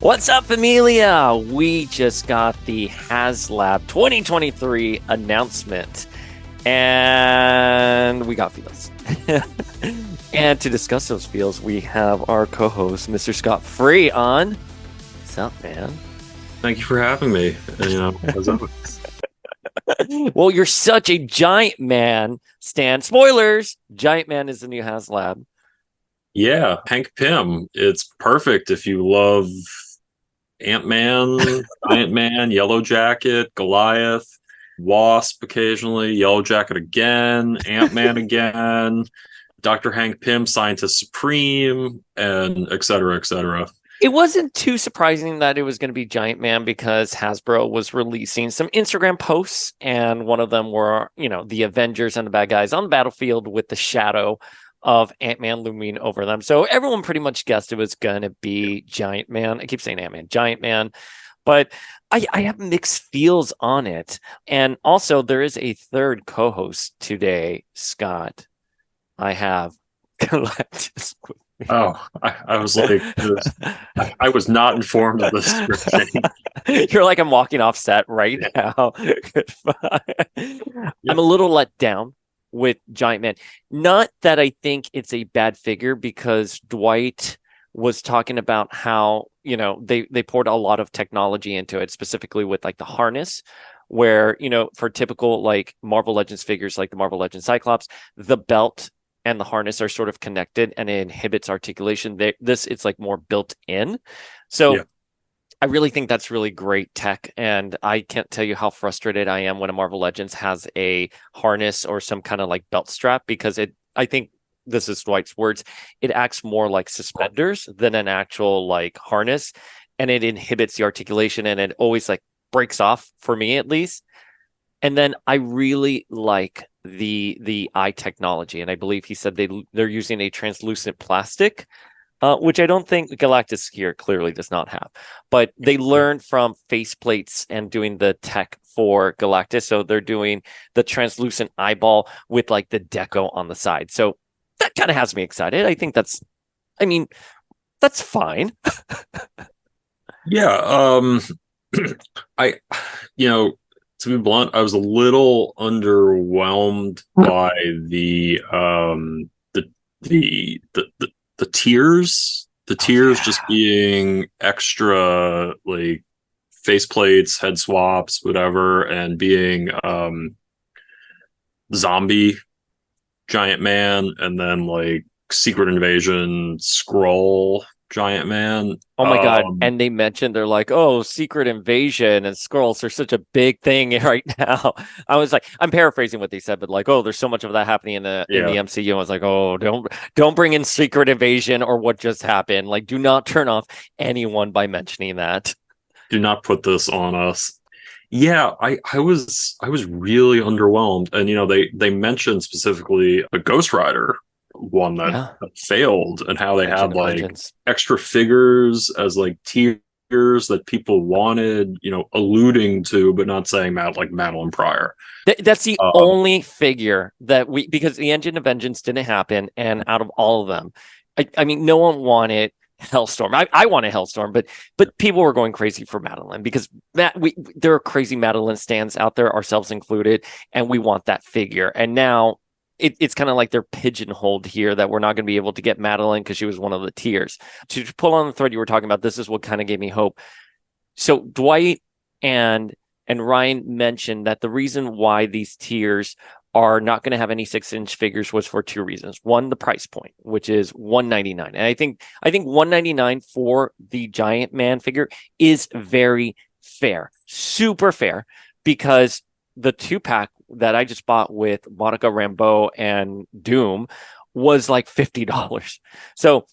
What's up, Amelia? We just got the HasLab 2023 announcement, and we got feels. And to discuss those feels, we have our co-host, Mr. Scott Free, on. What's up, man? Thank you for having me. As always. Well, you're such a Giant Man stan. Spoilers! Giant Man is the new HasLab. Yeah, Hank Pym. It's perfect if you love Ant-Man, Giant Man, Yellow Jacket, Goliath, Wasp occasionally, Yellow Jacket again, Ant-Man again, Dr. Hank Pym, Scientist Supreme, and et cetera, et cetera. It wasn't too surprising that it was going to be Giant Man because Hasbro was releasing some Instagram posts, and one of them were, the Avengers and the bad guys on the battlefield with the shadow of Ant-Man looming over them. So everyone pretty much guessed it was going to be Giant Man. I keep saying Ant-Man, Giant Man, but I have mixed feels on it. And also, there is a third co-host today, Scott. I have Galactus. Oh, I was like, I was not informed of this description. You're like, I'm walking off set right now. I'm a little let down with Giant Man. Not that I think it's a bad figure, because Dwight was talking about how, they poured a lot of technology into it, specifically with like the harness, where, for typical like Marvel Legends figures, like the Marvel Legends Cyclops, the belt and the harness are sort of connected and it inhibits articulation. It's like more built in. So yeah. I really think that's really great tech, and I can't tell you how frustrated I am when a Marvel Legends has a harness or some kind of like belt strap, because I think this is Dwight's words, it acts more like suspenders than an actual like harness, and it inhibits the articulation, and it always like breaks off, for me at least. And then I really like the eye technology, and I believe he said they're using a translucent plastic, which I don't think Galactus here clearly does not have. But they learned from faceplates and doing the tech for Galactus, so they're doing the translucent eyeball with like the deco on the side. So that kind of has me excited. I think that's fine. Yeah, I, to be blunt, I was a little underwhelmed by the tiers. The tiers just being extra, like faceplates, head swaps, whatever, and being zombie Giant Man, and then like Secret Invasion Skrull Giant Man. Oh my God. And they mentioned, they're like, oh, Secret Invasion and Skrulls are such a big thing right now. I was like, I'm paraphrasing what they said, but like, oh, there's so much of that happening in the MCU. I was like, oh, don't bring in Secret Invasion or what just happened. Like, do not turn off anyone by mentioning that. Do not put this on us. Yeah, I was really underwhelmed. And they mentioned specifically a Ghost Rider one that failed, and how they had like extra figures as like tiers that people wanted, alluding to but not saying that, like Madeline Pryor. That's the only figure that because the Engine of Vengeance didn't happen, and out of all of them, I mean, no one wanted Hellstorm. I wanted Hellstorm, but people were going crazy for Madeline, because there are crazy Madeline stands out there, ourselves included, and we want that figure. And now it's kind of like they're pigeonholed here, that we're not going to be able to get Madeline because she was one of the tiers. To pull on the thread you were talking about, this is what kind of gave me hope. So Dwight and Ryan mentioned that the reason why these tiers are not going to have any 6-inch figures was for two reasons. One, the price point, which is $199, and I think $199 for the Giant Man figure is very fair, super fair, because the 2-pack that I just bought with Monica Rambeau and Doom was like $50. So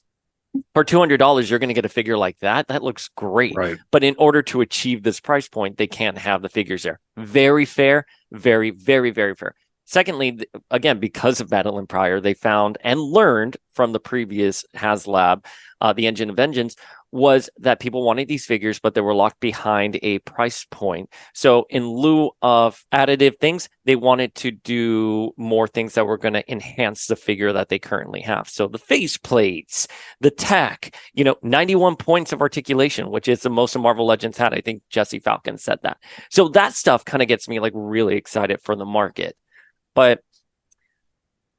for $200, you're going to get a figure like that. That looks great. Right. But in order to achieve this price point, they can't have the figures there. Very fair, very, very, very fair. Secondly, again, because of Madeline Pryor, they found and learned from the previous HasLab, the Engine of Vengeance, was that people wanted these figures, but they were locked behind a price point. So in lieu of additive things, they wanted to do more things that were going to enhance the figure that they currently have. So the face plates, the tech, 91 points of articulation, which is the most of Marvel Legends had. I think Jesse Falcon said that. So that stuff kind of gets me like really excited for the market. But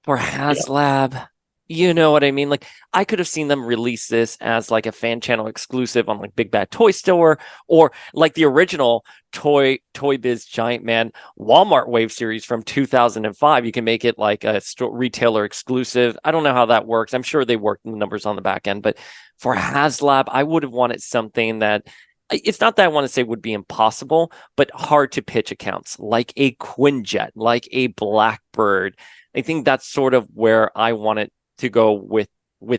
for Yeah. HasLab, you know what I mean? Like I could have seen them release this as like a fan channel exclusive on like Big Bad Toy Store, or like the original Toy Biz Giant Man Walmart Wave series from 2005. You can make it like a retailer exclusive. I don't know how that works. I'm sure they worked the numbers on the back end, but for HasLab, I would have wanted something that it's not that I want to say would be impossible, but hard to pitch accounts like a Quinjet, like a Blackbird. I think that's sort of where I want it to go with the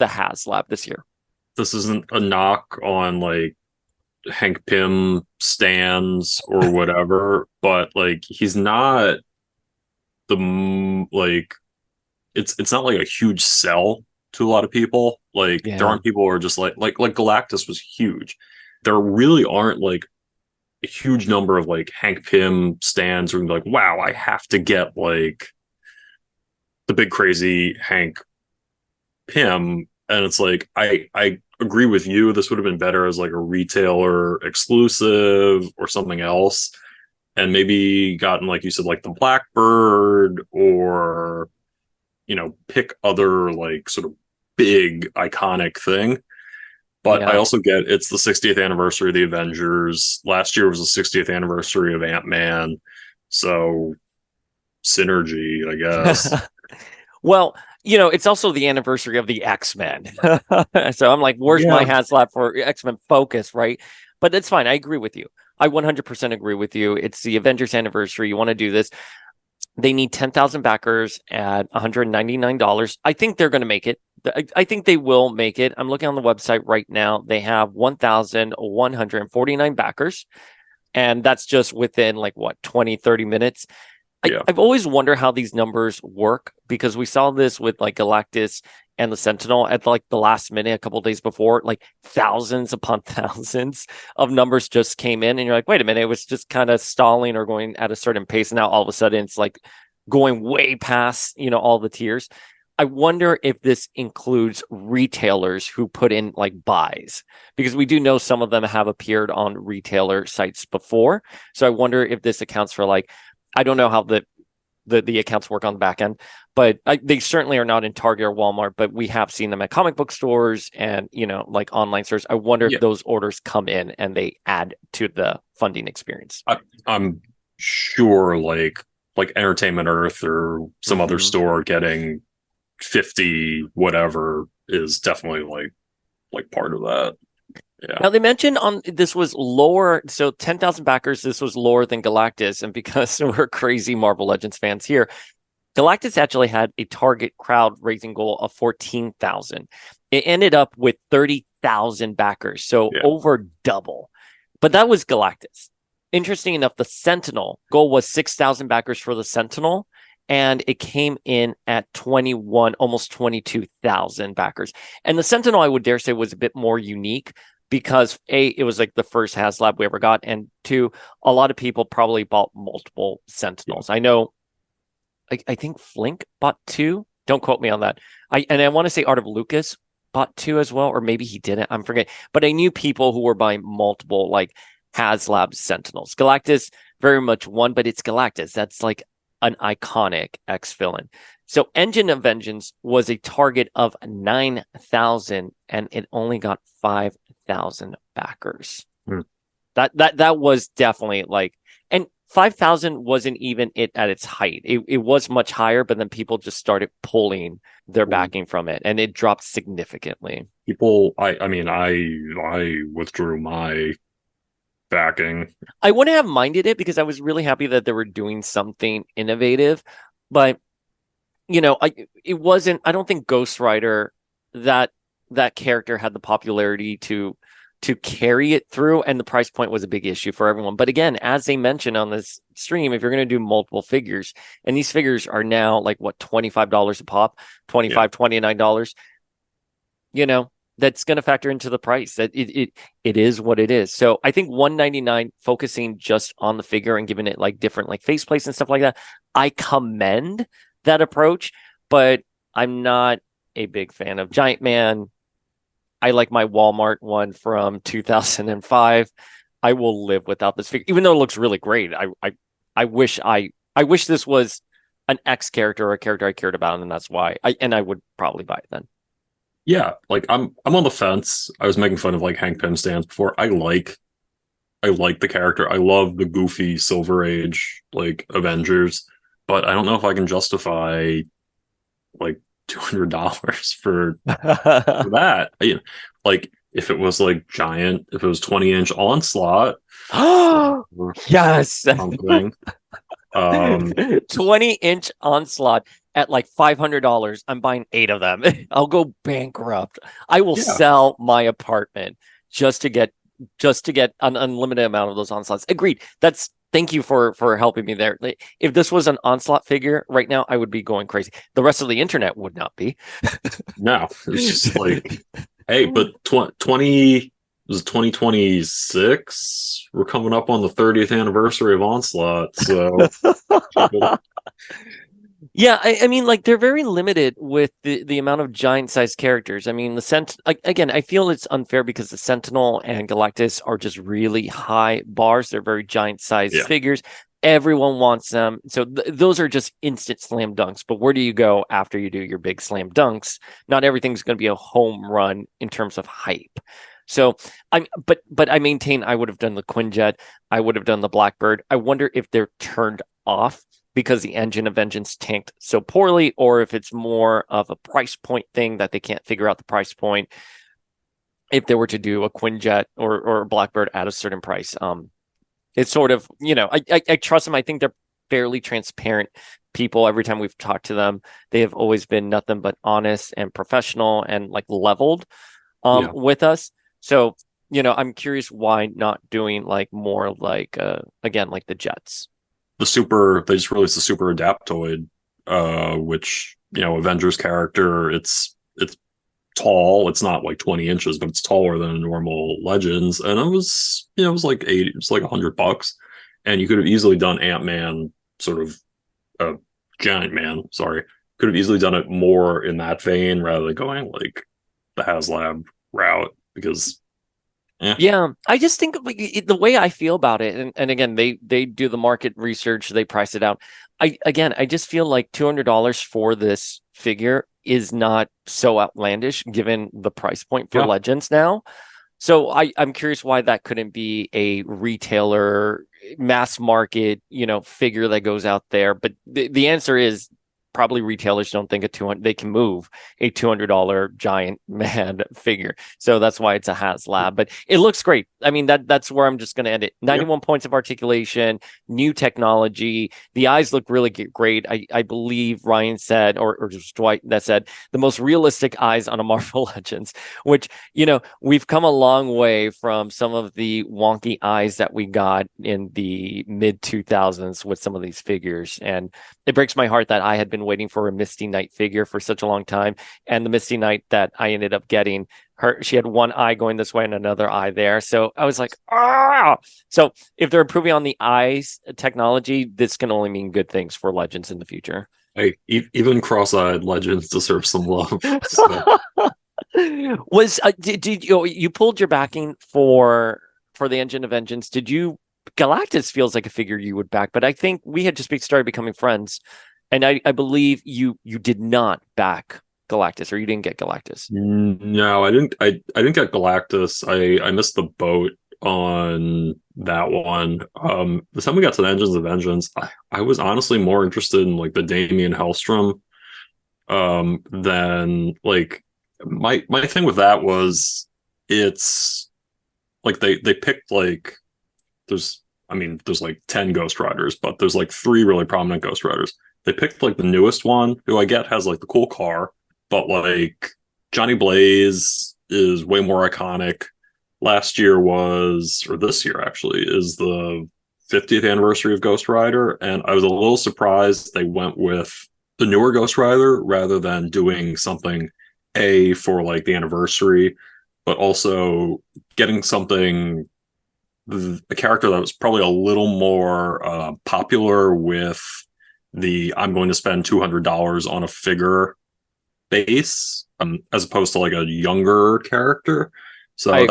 HasLab this year. This isn't a knock on like Hank Pym stands or whatever, but like he's not like it's not like a huge sell to a lot of people. Like there Yeah. aren't people who are just like Galactus was huge. There really aren't like a huge number of like Hank Pym stands or like, wow, I have to get like the big crazy Hank Pym. And it's like I agree with you. This would have been better as like a retailer exclusive or something else. And maybe gotten, like you said, like the Blackbird, or pick other like sort of big iconic thing. But I Yeah. also get it's the 60th anniversary of the Avengers. Last year was the 60th anniversary of Ant-Man. So synergy, I guess. Well, it's also the anniversary of the X-Men. So I'm like, where's my Yeah. HasLab for X-Men focus, right? But that's fine. I agree with you. I 100% agree with you. It's the Avengers anniversary. You want to do this. They need 10,000 backers at $199. I think they're going to make it. I think they will make it. I'm looking on the website right now. They have 1,149 backers. And that's just within like what, 20, 30 minutes. Yeah. I've always wondered how these numbers work, because we saw this with like Galactus and the Sentinel at like the last minute, a couple of days before, like thousands upon thousands of numbers just came in, and you're like, wait a minute, it was just kind of stalling or going at a certain pace. And now all of a sudden it's like going way past, all the tiers. I wonder if this includes retailers who put in like buys, because we do know some of them have appeared on retailer sites before. So I wonder if this accounts for like, I don't know how the accounts work on the back end, but they certainly are not in Target or Walmart, but we have seen them at comic book stores and, like online stores. I wonder if Yeah. those orders come in and they add to the funding experience. I'm sure like Entertainment Earth or some other Mm-hmm. store getting 50 whatever is definitely like part of that. Yeah. Now they mentioned on this was lower, so 10,000 backers. This was lower than Galactus, and because we're crazy Marvel Legends fans here, Galactus actually had a target crowd raising goal of 14,000. It ended up with 30,000 backers, so Yeah. over double. But that was Galactus. Interesting enough, the Sentinel goal was 6,000 backers for the Sentinel, and it came in at 21, almost 22,000 backers. And the Sentinel, I would dare say, was a bit more unique because A, it was like the first HasLab we ever got, and two, a lot of people probably bought multiple Yeah. Sentinels. I know I think Flink bought two. Don't quote me on that. I want to say Art of Lucas bought two as well, or maybe he didn't. I'm forgetting. But I knew people who were buying multiple like HasLab Sentinels. Galactus very much one, but it's Galactus. That's like an iconic X villain. So Engine of Vengeance was a target of 9,000, and it only got 5,000 backers. Hmm. That was definitely like, and 5,000 wasn't even it at its height. It was much higher, but then people just started pulling their backing from it, and it dropped significantly. People, I mean, I withdrew my backing. I wouldn't have minded it because I was really happy that they were doing something innovative, but it wasn't. I don't think Ghost Rider that that character had the popularity to carry it through, and the price point was a big issue for everyone. But again, as they mentioned on this stream, if you're going to do multiple figures, and these figures are now like what, $25 a pop, Yeah. 29 dollars, that's going to factor into the price. That it is what it is. So I think 199 focusing just on the figure and giving it like different like faceplates and stuff like that. I commend that approach, but I'm not a big fan of Giant Man. I like my Walmart one from 2005. I will live without this figure, even though it looks really great. I wish this was an X character or a character I cared about, and that's why I would probably buy it then. Yeah, like I'm on the fence. I was making fun of like Hank Pym stands before. I like the character. I love the goofy Silver Age like Avengers, but I don't know if I can justify like $200 for that. Like if it was like giant, if it was 20-inch onslaught Oh, or yes. something. Um 20-inch onslaught at like $500. I'm buying 8 of them. I'll go bankrupt. I will yeah, sell my apartment just to get an unlimited amount of those onslaughts. Agreed. That's thank you for helping me there. Like, if this was an onslaught figure right now, I would be going crazy. The rest of the internet would not be. no, it's just like, hey, but 20 was 2026. We're coming up on the 30th anniversary of Onslaught, so Yeah, I mean, like they're very limited with the amount of giant sized characters. I mean, again, I feel it's unfair because the Sentinel and Galactus are just really high bars. They're very giant sized yeah, figures. Everyone wants them, so those are just instant slam dunks. But where do you go after you do your big slam dunks? Not everything's going to be a home run in terms of hype. So but I maintain I would have done the Quinjet. I would have done the Blackbird. I wonder if they're turned off because the Engine of Vengeance tanked so poorly, or if it's more of a price point thing that they can't figure out the price point if they were to do a Quinjet or a Blackbird at a certain price. It's sort of, I trust them. I think they're fairly transparent people. Every time we've talked to them, they have always been nothing but honest and professional and like leveled yeah. with us. So, I'm curious why not doing like more like again like the Jets. They just released the Super Adaptoid, which Avengers character. It's tall. It's not like 20 inches, but it's taller than a normal Legends, and it was like 80. It's like $100, and you could have easily done Ant-Man, sort of a giant man. Sorry, could have easily done it more in that vein rather than going like the HasLab route because Yeah, I just think like, the way I feel about it, and again, they do the market research, they price it out. I just feel like $200 for this figure is not so outlandish given the price point for yeah, Legends now. So I'm curious why that couldn't be a retailer mass market, figure that goes out there. But the answer is probably retailers don't think they can move a $200 giant man figure. So that's why it's a HasLab, but it looks great. I mean, that's where I'm just going to end it. yeah. 91 points of articulation, new technology. The eyes look really great. I believe Ryan said, or just Dwight that said the most realistic eyes on a Marvel Legends, which, we've come a long way from some of the wonky eyes that we got in the mid 2000s with some of these figures. And it breaks my heart that I had been waiting for a Misty Knight figure for such a long time. And the Misty Knight that I ended up getting, she had one eye going this way and another eye there. So I was like, ah. So if they're improving on the eyes technology, this can only mean good things for Legends in the future. Hey, even cross-eyed Legends deserve some love. So Did you pulled your backing for the Engine of Vengeance? Did you Galactus feels like a figure you would back, but I think we had just started becoming friends, and I believe you did not back Galactus, or you didn't get Galactus. no, I didn't get Galactus. I missed the boat on that one. The time we got to the Engines of Vengeance, I was honestly more interested in like the Damien Hellstrom than like my thing with that was it's like they picked like there's like 10 Ghost Riders, but there's like 3 really prominent Ghost Riders. They picked like the newest one, who I get has like the cool car, but like Johnny Blaze is way more iconic. Last year was, or this year actually, is the 50th anniversary of Ghost Rider, and I was a little surprised they went with the newer Ghost Rider rather than doing something for like the anniversary. but also getting something, a character that was probably a little more popular with the I'm going to spend $200 on a figure base, as opposed to like a younger character. I So agree.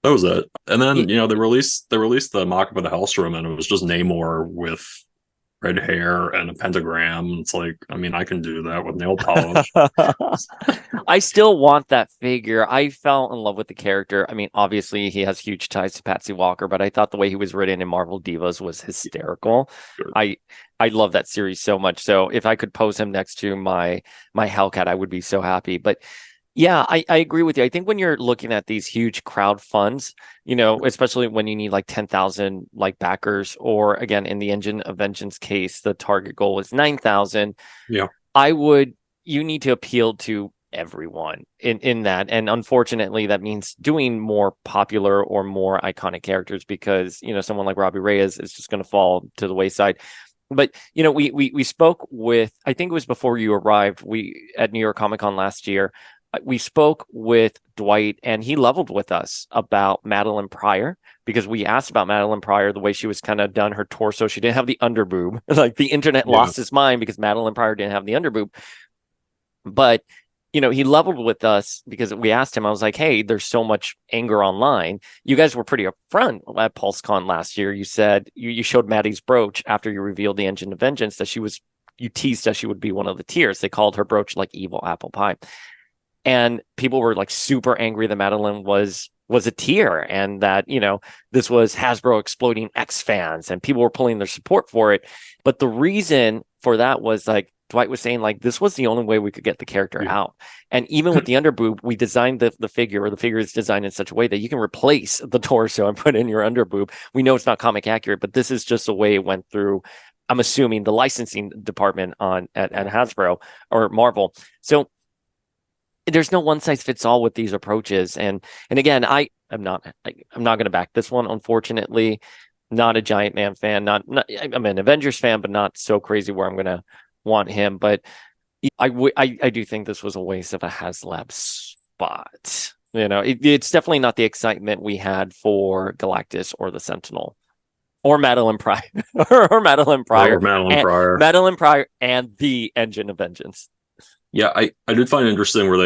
that was it. And then Y- they released the mock-up of the Hellstrom, and it was just Namor with red hair and a pentagram. It's like, I mean, I can do that with nail polish. I still want that figure. I fell in love with the character. I mean, obviously he has huge ties to Patsy Walker, but I thought the way he was written in Marvel Divas was hysterical. I I love that series so much. So if I could pose him next to my Hellcat, I would be so happy. But yeah, I agree with you. I think when you're looking at these huge crowd funds, especially when you need like 10,000 like backers, or again, in the Engine of Vengeance case, the target goal is 9,000. Yeah. I would, you need to appeal to everyone in that. And unfortunately, that means doing more popular or more iconic characters because, someone like Robbie Reyes is just going to fall to the wayside. But we spoke with, I think it was before you arrived, we at New York Comic Con last year. We spoke with Dwight and he leveled with us about Madeline Pryor because we asked about Madeline Pryor, the way she was kind of done her torso. She didn't have the underboob. Like the internet Yeah. lost its mind because Madeline Pryor didn't have the underboob. But he leveled with us because we asked him. I was like, "Hey, there's so much anger online. You guys were pretty upfront at PulseCon last year. You said you showed Maddie's brooch after you revealed the Engine of Vengeance that you teased that she would be one of the tiers. They called her brooch like evil apple pie, and people were like super angry that Madeline was a tier and that this was Hasbro exploding X fans and people were pulling their support for it. But the reason for that was like Dwight was saying, like, this was the only way we could get the character Yeah. out. And even with the underboob, we designed the figure, or the figure is designed in such a way that you can replace the torso and put in your underboob. We know it's not comic accurate, but this is just the way it went through. I'm assuming the licensing department at Hasbro or Marvel. So there's no one size fits all with these approaches. And again, I'm not going to back this one, unfortunately. Not a Giant Man fan. Not I'm an Avengers fan, but not so crazy where I'm going to want him. But I do think this was a waste of a HasLab spot. It's definitely not the excitement we had for Galactus or the Sentinel or Madeline Pryor or Madeline Or Pryor Madeline and Pryor. Madeline Pryor and the Engine of Vengeance. Yeah, I did find it interesting where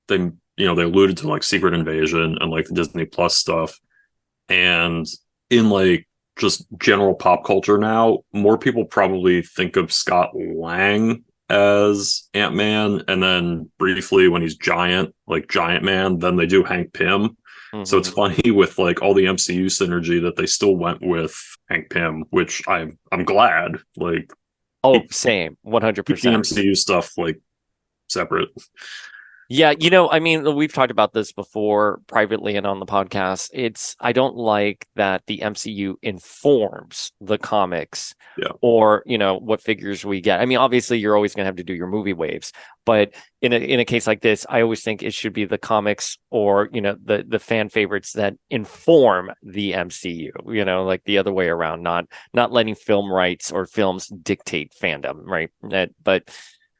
they alluded to like Secret Invasion and like the Disney Plus stuff. And in like just general pop culture now, more people probably think of Scott Lang as Ant-Man, and then briefly when he's giant, like Giant Man, then they do Hank Pym. So it's Mm-hmm. funny with like all the MCU synergy that they still went with Hank Pym, which I'm glad. Like Oh, keep same, keep the 100%. MCU stuff like separate. Yeah, I mean, we've talked about this before privately and on the podcast. I don't like that the MCU informs the comics Yeah. or, what figures we get. I mean, obviously you're always going to have to do your movie waves, but in a case like this, I always think it should be the comics or, the fan favorites that inform the MCU, like the other way around, not letting film rights or films dictate fandom, right? But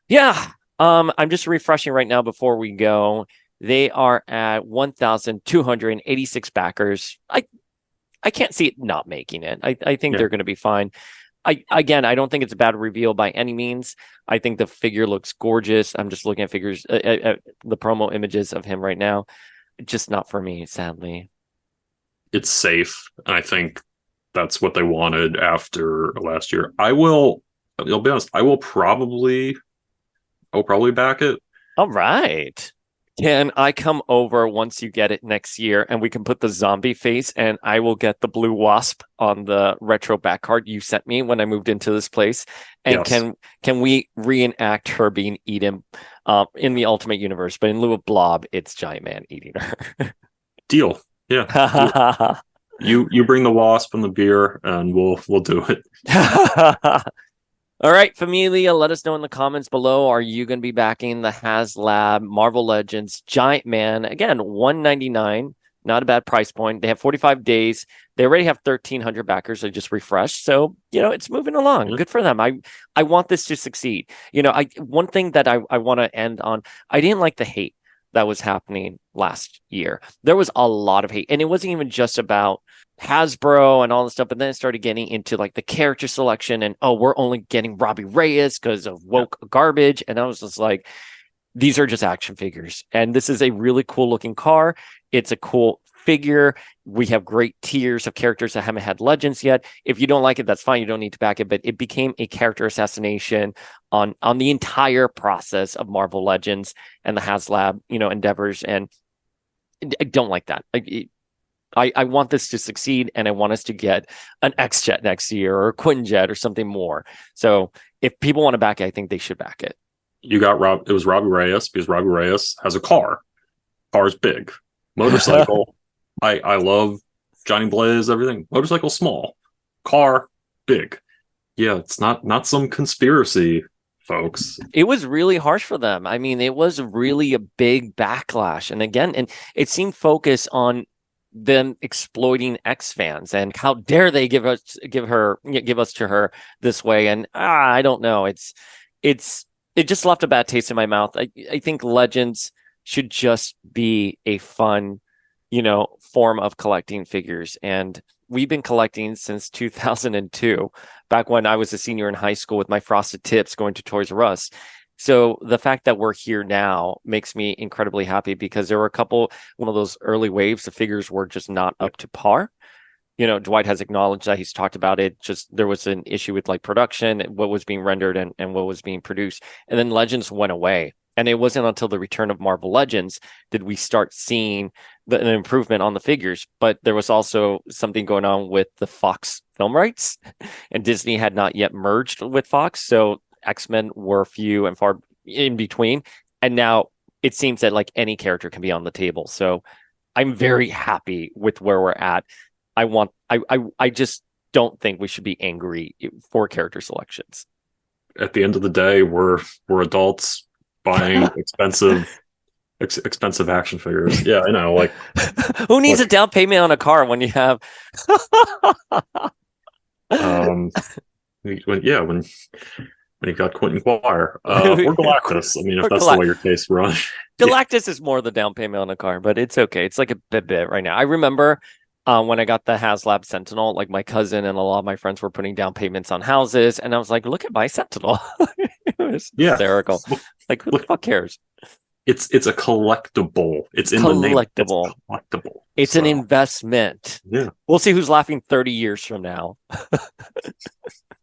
yeah, I'm just refreshing right now before we go. They are at 1,286 backers. I can't see it not making it. I think Yeah. they're going to be fine. I don't think it's a bad reveal by any means. I think the figure looks gorgeous. I'm just looking at figures, the promo images of him right now. Just not for me, sadly. It's safe. And I think that's what they wanted after last year. I'll be honest, I'll probably back it. All right. Can I come over once you get it next year and we can put the zombie face and I will get the blue wasp on the retro back card you sent me when I moved into this place? And Yes. can we reenact her being eaten in the Ultimate Universe, but in lieu of Blob, it's Giant Man eating her. Deal. Yeah. You bring the wasp and the beer and we'll do it. All right, Familia, let us know in the comments below. Are you going to be backing the HasLab Marvel Legends Giant Man? Again, $199, not a bad price point. They have 45 days. They already have 1,300 backers. They just refreshed. So, it's moving along. Yeah. Good for them. I want this to succeed. One thing that I want to end on, I didn't like the hate that was happening last year. There was a lot of hate, and it wasn't even just about Hasbro and all this stuff, but then it started getting into like the character selection and, oh, we're only getting Robbie Reyes because of woke garbage. And I was just like, these are just action figures. And this is a really cool looking car. It's a cool figure. We have great tiers of characters that haven't had legends yet. If you don't like it, that's fine. You don't need to back it. But it became a character assassination on the entire process of Marvel Legends and the HasLab, endeavors. And I don't like that. I want this to succeed, and I want us to get an X-Jet next year or a Quinjet or something more. So if people want to back it, I think they should back it. You got It was Robbie Reyes, because Robbie Reyes has a car. Car's big. Motorcycle. I love Johnny Blaze, everything. Motorcycle small. Car big. Yeah, it's not some conspiracy, folks. It was really harsh for them. I mean, it was really a big backlash. And again, and it seemed focused on them exploiting X fans and how dare they give us to her this way. And I don't know. It just left a bad taste in my mouth. I think Legends should just be a fun, form of collecting figures. And we've been collecting since 2002, back when I was a senior in high school with my frosted tips going to Toys R Us. So the fact that we're here now makes me incredibly happy, because there were one of those early waves, the figures were just not up to par. Dwight has acknowledged that. He's talked about it. Just there was an issue with like production, what was being rendered and what was being produced. And then Legends went away. And it wasn't until the return of Marvel Legends did we start seeing an improvement on the figures. But there was also something going on with the Fox film rights, and Disney had not yet merged with Fox. So X-Men were few and far in between. And now it seems that like any character can be on the table. So I'm very happy with where we're at. I just don't think we should be angry for character selections. At the end of the day, we're adults buying expensive action figures. Yeah, I know. Like, who needs a down payment on a car when you have when you got Quentin Quire or Galactus. I mean, if that's the way your case runs. Galactus is more the down payment on a car, but it's okay. It's like a bit right now. I remember when I got the HasLab Sentinel, like my cousin and a lot of my friends were putting down payments on houses, and I was like, "Look at my Sentinel!" It was hysterical. Like, who the fuck cares? It's a collectible. It's in collectible. The name. It's collectible. It's an investment. Yeah, we'll see who's laughing 30 years from now.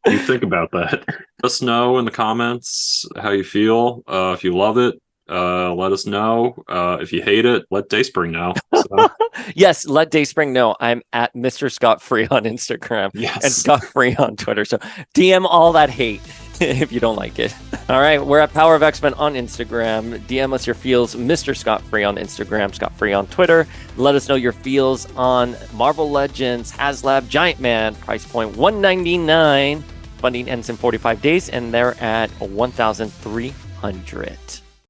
You think about that. Let us know in the comments how you feel. If you love it, let us know. If you hate it, let Dayspring know. So. Yes, let Dayspring know. I'm at Mr. Scott Free on Instagram. Yes. And Scott Free on Twitter. So DM all that hate if you don't like it. All right, we're at Power of X-Men on Instagram. DM us your feels, Mr. Scott Free on Instagram, Scott Free on Twitter. Let us know your feels on Marvel Legends HasLab Giant Man, price point $199. Funding ends in 45 days, and they're at 1,300.